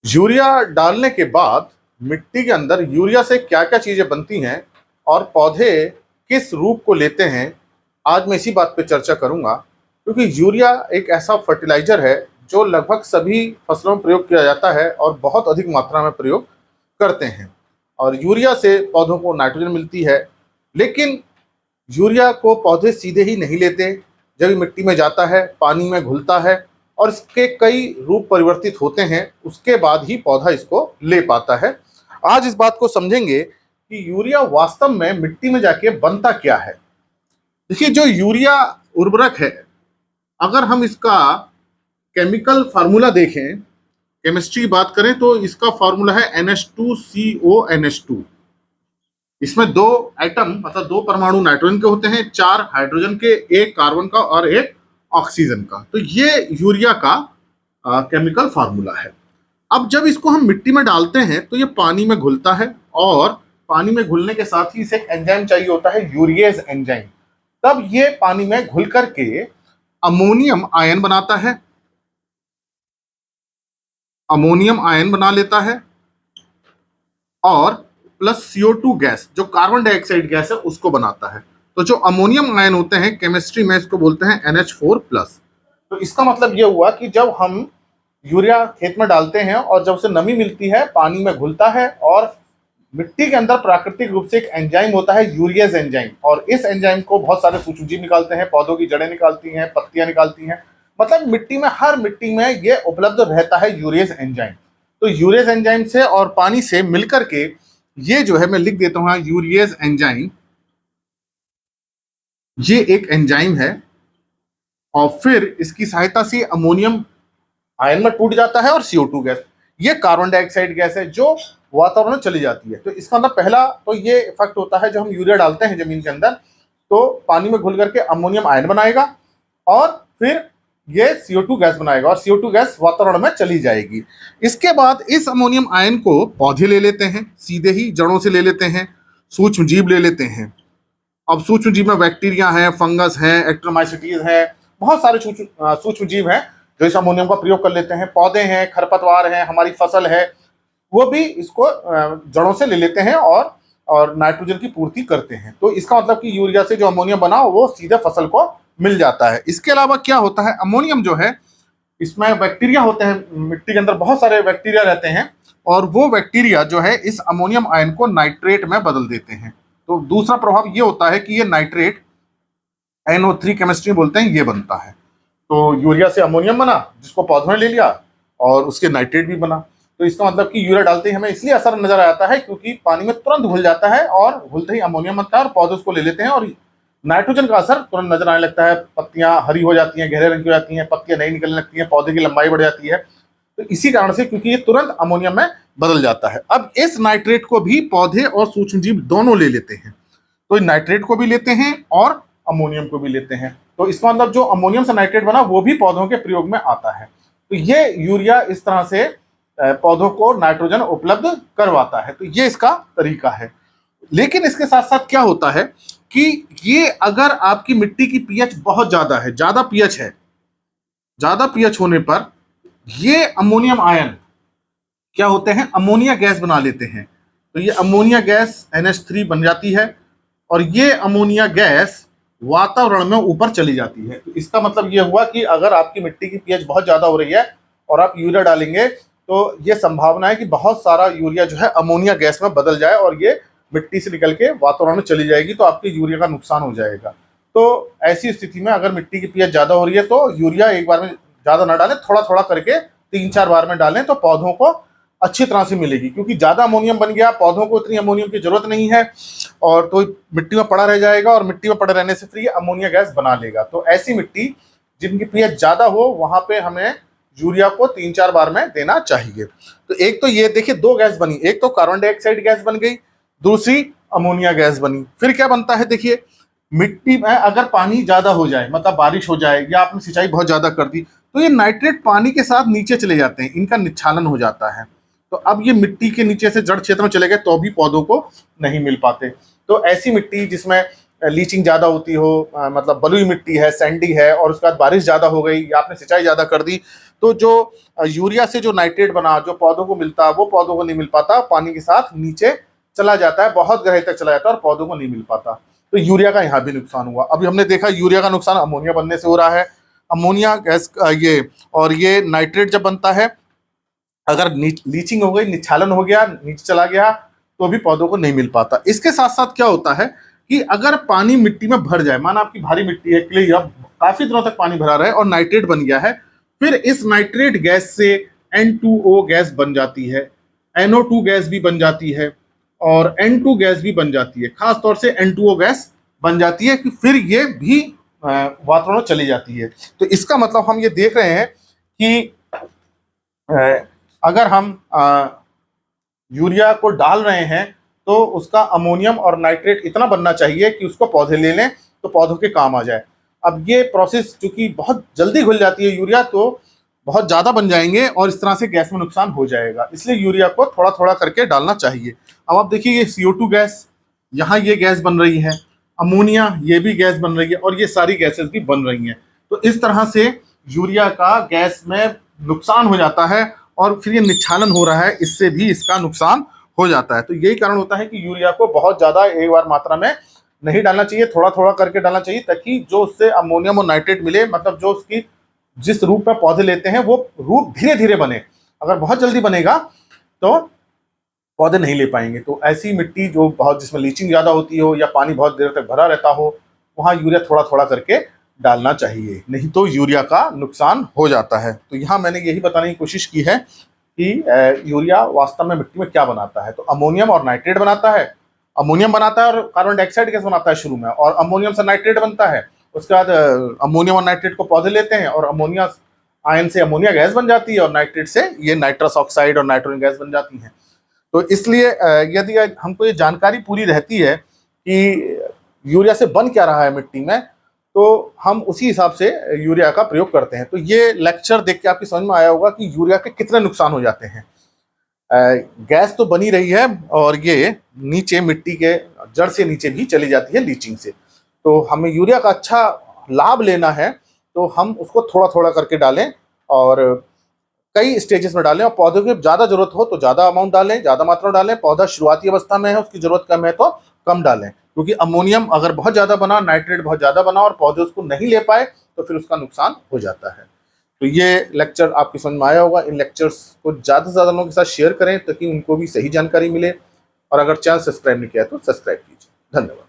Urea डालने के बाद मिट्टी के अंदर यूरिया से क्या क्या चीजें बनती हैं और पौधे किस रूप को लेते हैं, आज मैं इसी बात पे चर्चा करूंगा। क्योंकि यूरिया एक ऐसा फर्टिलाइजर है जो लगभग सभी फसलों में प्रयोग किया जाता है और बहुत अधिक मात्रा में प्रयोग करते हैं। और यूरिया से पौधों को नाइट्रोजन मिलती है, लेकिन यूरिया को पौधे सीधे ही नहीं लेते। जब ये मिट्टी में जाता है, पानी में घुलता है और इसके कई रूप परिवर्तित होते हैं, उसके बाद ही पौधा इसको ले पाता है। आज इस बात को समझेंगे कि यूरिया वास्तव में मिट्टी में जाके बनता क्या है। देखिए, जो यूरिया उर्वरक है, अगर हम इसका केमिकल फार्मूला देखें, केमिस्ट्री की बात करें, तो इसका फार्मूला है NH2CONH2। इसमें दो एटम मतलब दो परमाणु नाइट्रोजन के होते हैं, चार हाइड्रोजन के, एक कार्बन का और एक ऑक्सीजन का। तो ये यूरिया का केमिकल फार्मूला है। अब जब इसको हम मिट्टी में डालते हैं तो ये पानी में घुलता है, और पानी में घुलने के साथ ही इसे एक एंजाइम चाहिए होता है, यूरियेज एंजाइम। तब ये पानी में घुल करके अमोनियम आयन बनाता है, अमोनियम आयन बना लेता है, और प्लस CO2 गैस, जो कार्बन डाइऑक्साइड गैस है, उसको बनाता है। तो जो अमोनियम आयन होते हैं, केमिस्ट्री में इसको बोलते हैं NH4+। तो इसका मतलब ये हुआ कि जब हम यूरिया खेत में डालते हैं और जब उसे नमी मिलती है, पानी में घुलता है, और मिट्टी के अंदर प्राकृतिक रूप से एक एंजाइम होता है, यूरियज एंजाइम, और इस एंजाइम को बहुत सारे सूक्ष्मजीव निकालते हैं, पौधों की जड़ें निकालती हैं, पत्तियां निकालती हैं। मतलब मिट्टी में, हर मिट्टी में ये उपलब्ध रहता है यूरियज एंजाइम। तो यूरियज एंजाइम से और पानी से मिलकर के ये जो है, मैं लिख देता हूं यूरियज एंजाइम, ये एक एंजाइम है, और फिर इसकी सहायता से अमोनियम आयन में टूट जाता है, और CO2 गैस, ये कार्बन डाइऑक्साइड गैस है जो वातावरण में चली जाती है। तो इसका मतलब पहला तो ये इफेक्ट होता है, जब हम यूरिया डालते हैं जमीन के अंदर, तो पानी में घुल करके अमोनियम आयन बनाएगा, और फिर ये CO2 गैस बनाएगा, और CO2 गैस वातावरण में चली जाएगी। इसके बाद इस अमोनियम आयन को पौधे ले लेते हैं, सीधे ही जड़ों से ले लेते हैं, सूक्ष्म जीव ले लेते हैं। अब सूक्ष्म जीव में बैक्टीरिया है, फंगस है, एक्टोमाइसीटीज है, बहुत सारे सूक्ष्म जीव हैं जो इस अमोनियम का प्रयोग कर लेते हैं। पौधे हैं, खरपतवार हैं, हमारी फसल है, वो भी इसको जड़ों से ले लेते हैं और नाइट्रोजन की पूर्ति करते हैं। तो इसका मतलब कि यूरिया से जो अमोनियम बना वो सीधे फसल को मिल जाता है। इसके अलावा क्या होता है, अमोनियम जो है, इसमें बैक्टीरिया होते हैं, मिट्टी के अंदर बहुत सारे बैक्टीरिया रहते हैं, और वो बैक्टीरिया जो है इस अमोनियम आयन को नाइट्रेट में बदल देते हैं। तो दूसरा प्रभाव ये होता है कि ये नाइट्रेट, NO3 केमिस्ट्री बोलते हैं, ये बनता है। तो यूरिया से अमोनियम बना, जिसको पौधों ने ले लिया, और उसके नाइट्रेट भी बना। तो इसका मतलब कि यूरिया डालते ही हमें इसलिए असर नजर आता है क्योंकि पानी में तुरंत घुल जाता है, और घुलते ही अमोनियम बनता है, और पौधे उसको ले लेते हैं, और नाइट्रोजन का असर तुरंत नजर आने लगता है। पत्तियां हरी हो जाती हैं, गहरे रंग की हो जाती हैं, पत्तियां नई निकलने लगती हैं, पौधे की लंबाई बढ़ जाती है। तो इसी कारण से, क्योंकि ये तुरंत अमोनियम में बदल जाता है। अब इस नाइट्रेट को भी पौधे और सूक्ष्मजीव दोनों ले लेते हैं। तो नाइट्रेट को भी लेते हैं और अमोनियम को भी लेते हैं। तो इसका मतलब जो अमोनियम से नाइट्रेट बना वो भी पौधों के प्रयोग में आता है। तो ये यूरिया इस तरह से पौधों को नाइट्रोजन उपलब्ध करवाता है। तो ये इसका तरीका है। लेकिन इसके साथ साथ क्या होता है कि ये, अगर आपकी मिट्टी की पीएच बहुत ज्यादा है, ज्यादा पीएच है, ज्यादा पीएच होने पर ये अमोनियम आयन क्या होते हैं, अमोनिया गैस बना लेते हैं। तो ये अमोनिया गैस NH3 बन जाती है, और ये अमोनिया गैस वातावरण में ऊपर चली जाती है। तो इसका मतलब ये हुआ कि अगर आपकी मिट्टी की पीएच बहुत ज्यादा हो रही है और आप यूरिया डालेंगे, तो ये संभावना है कि बहुत सारा यूरिया जो है अमोनिया गैस में बदल जाए, और ये मिट्टी से निकल के वातावरण में चली जाएगी, तो आपकी यूरिया का नुकसान हो जाएगा। तो ऐसी स्थिति में अगर मिट्टी की पीएच ज्यादा हो रही है तो यूरिया एक बार में ज्यादा ना डालें, थोड़ा थोड़ा करके 3-4 बार में डालें, तो पौधों को अच्छी तरह से मिलेगी। क्योंकि ज्यादा अमोनियम बन गया, पौधों को इतनी अमोनियम की जरूरत नहीं है, और तो मिट्टी में पड़ा रह जाएगा, और मिट्टी में पड़े रहने से फिर ये अमोनिया गैस बना लेगा। तो ऐसी मिट्टी जिनकी पीएच ज्यादा हो, वहां पे हमें यूरिया को 3-4 बार में देना चाहिए। तो एक तो ये देखिए, दो गैस बनी, एक तो कार्बन डाइऑक्साइड गैस बन गई, दूसरी अमोनिया गैस बनी। फिर क्या बनता है, देखिए, मिट्टी में अगर पानी ज्यादा हो जाए, मतलब बारिश हो जाए, या आपने सिंचाई बहुत ज्यादा कर दी, तो ये नाइट्रेट पानी के साथ नीचे चले जाते हैं, इनका निच्छालन हो जाता है। तो अब ये मिट्टी के नीचे से जड़ क्षेत्र में चले गए, तो भी पौधों को नहीं मिल पाते। तो ऐसी मिट्टी जिसमें लीचिंग ज़्यादा होती हो, मतलब बलुई मिट्टी है, सैंडी है, और उसके बाद बारिश ज़्यादा हो गई या आपने सिंचाई ज़्यादा कर दी, तो जो यूरिया से जो नाइट्रेट बना जो पौधों को मिलता वो पौधों को नहीं मिल पाता, पानी के साथ नीचे चला जाता है, बहुत गहराई तक चला जाता है और पौधों को नहीं मिल पाता। तो यूरिया का यहाँ भी नुकसान हुआ। अभी हमने देखा यूरिया का नुकसान अमोनिया बनने से हो रहा है। अमोनिया गैस ये और ये नाइट्रेट जब बनता है, अगर लीचिंग हो गई, निच्छालन हो गया, नीचे चला गया, तो भी पौधों को नहीं मिल पाता। इसके साथ साथ क्या होता है कि अगर पानी मिट्टी में भर जाए, माना आपकी भारी मिट्टी है, क्ले, अब काफी दिनों तक पानी भरा रहा है और नाइट्रेट बन गया है, फिर इस नाइट्रेट गैस से N2O गैस बन जाती है, NO2 गैस भी बन जाती है और N2 गैस भी बन जाती है, खास तौर से N2O गैस बन जाती है कि फिर ये भी वातावरण में चली जाती है। तो इसका मतलब हम ये देख रहे हैं कि अगर हम यूरिया को डाल रहे हैं तो उसका अमोनियम और नाइट्रेट इतना बनना चाहिए कि उसको पौधे ले लें तो पौधों के काम आ जाए। अब ये प्रोसेस चूंकि बहुत जल्दी घुल जाती है यूरिया, तो बहुत ज़्यादा बन जाएंगे और इस तरह से गैस में नुकसान हो जाएगा, इसलिए यूरिया को थोड़ा थोड़ा करके डालना चाहिए। अब आप देखिए ये CO2 गैस, यहाँ ये गैस बन रही है, अमोनिया ये भी गैस बन रही है और ये सारी गैसेस भी बन रही हैं। तो इस तरह से यूरिया का गैस में नुकसान हो जाता है और फिर ये निच्छालन हो रहा है, इससे भी इसका नुकसान हो जाता है। तो यही कारण होता है कि यूरिया को बहुत ज़्यादा एक बार मात्रा में नहीं डालना चाहिए, थोड़ा थोड़ा करके डालना चाहिए, ताकि जो उससे अमोनियम और नाइट्रेट मिले, मतलब जो उसकी जिस रूप में पौधे लेते हैं वो रूप धीरे धीरे बने। अगर बहुत जल्दी बनेगा तो पौधे नहीं ले पाएंगे। तो ऐसी मिट्टी जो बहुत जिसमें लीचिंग ज़्यादा होती हो या पानी बहुत देर तक भरा रहता हो, वहाँ यूरिया थोड़ा थोड़ा करके डालना चाहिए, नहीं तो यूरिया का नुकसान हो जाता है। तो यहाँ मैंने यही बताने की कोशिश की है कि यूरिया वास्तव में मिट्टी में क्या बनाता है। तो अमोनियम और नाइट्रेट बनाता है, अमोनियम बनाता है और कार्बन डाइऑक्साइड गैस बनाता है शुरू में, और अमोनियम से नाइट्रेट बनता है। उसके बाद अमोनियम और नाइट्रेट को पौधे लेते हैं और अमोनिया आयन से अमोनिया गैस बन जाती है और नाइट्रेट से ये नाइट्रस ऑक्साइड और नाइट्रोजन गैस बन जाती है। तो इसलिए यदि हमको ये जानकारी पूरी रहती है कि यूरिया से बन क्या रहा है मिट्टी में, तो हम उसी हिसाब से यूरिया का प्रयोग करते हैं। तो ये लेक्चर देख के आपकी समझ में आया होगा कि यूरिया के कितने नुकसान हो जाते हैं। गैस तो बनी रही है और ये नीचे मिट्टी के जड़ से नीचे भी चली जाती है लीचिंग से। तो हमें यूरिया का अच्छा लाभ लेना है तो हम उसको थोड़ा थोड़ा करके डालें और कई स्टेजेस में डालें, और पौधों की ज़्यादा जरूरत हो तो ज़्यादा अमाउंट डालें, ज़्यादा मात्रा डालें। पौधा शुरुआती अवस्था में है, उसकी जरूरत कम है तो कम डालें, क्योंकि अमोनियम अगर बहुत ज़्यादा बना, नाइट्रेट बहुत ज़्यादा बना और पौधे उसको नहीं ले पाए तो फिर उसका नुकसान हो जाता है। तो ये लेक्चर आपकी समझ में आया होगा। इन लेक्चर्स को ज़्यादा से ज़्यादा लोगों के साथ शेयर करें ताकि उनको भी सही जानकारी मिले, और अगर चैनल सब्सक्राइब नहीं किया तो सब्सक्राइब कीजिए। धन्यवाद।